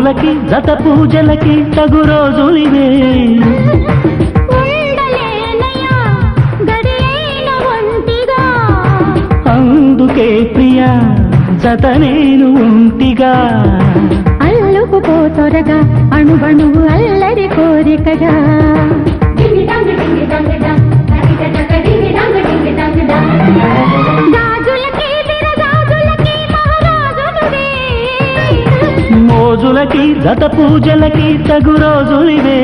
మోజులకి జత పూజలకి తగు రోజులివే. అందుకే ప్రియా జత నేను ఉంటిగా. అల్లుకుపో త్వరగా అణువణువు అల్లరి కోరికగా. మోజులకి జత పూజలకి తగు రోజులివే.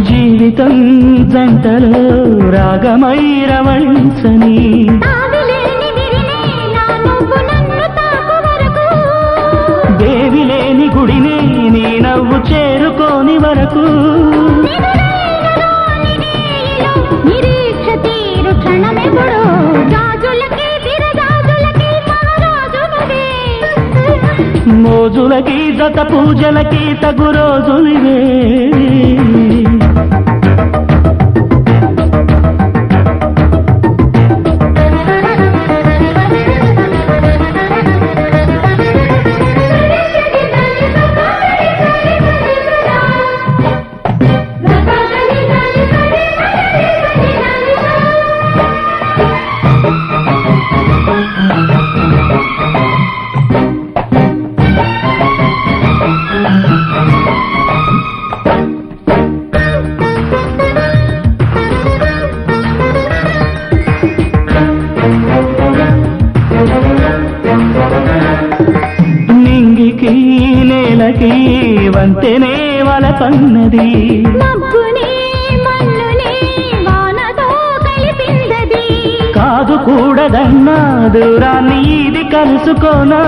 జీవితం జంటలో రాగమై రవళించని. దేవిలేని గుడిని నీ నవ్వు చేరుకోని వరకు. మోజులకి జత పూజలకి తగు రోజులివే. నింగికి నేలకి వంతెనే వలపన్నది. కాదు కూడదన్నా దూరాన్ని ఇది కలుసుకోనా.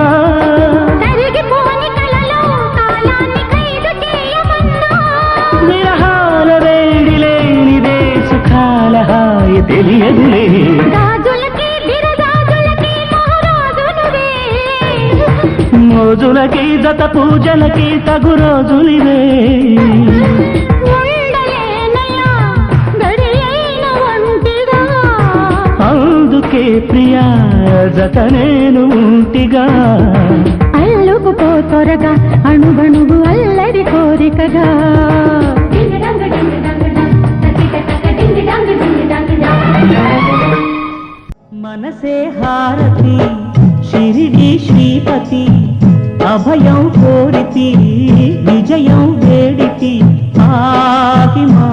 విరహాల వేడి లేనిదే సుఖాల హాయి తెలియదులే. మోజులకి జత పూజలకి తగు రోజులివే. అందుకే ప్రియా జత నేను ఉంటిగా. అల్లుకుపో త్వరగా అణువణువు అల్లరి కోరికగా. మనసే హారతి షిరిడి శ్రీపతి. అభయం కోరితి విజయం వేడితి. ఆహిమా